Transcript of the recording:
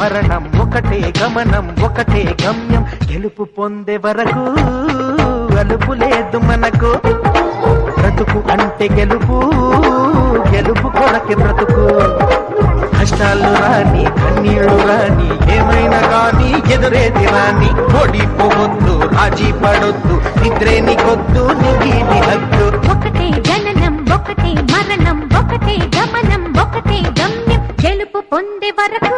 మరణం ఒకటే గమనం ఒకటే గమ్యం గెలుపు పొందే వరకు అలుపు లేదు మనకు బ్రతుకు అంటే గెలుపు గెలుపు కొరకే బ్రతుకు కష్టాలు రాని కన్నీళ్లు రాని ఏమైనా కానీ ఎదురేది రాని ఓడిపోవద్దు రాజీ పడొద్దు నిద్రేని కొద్దు నిగిలి హద్దు ఒకటే జననం ఒకటే మరణం ఒకటే గమనం ఒకటే గమ్యం గెలుపు పొందే వరకు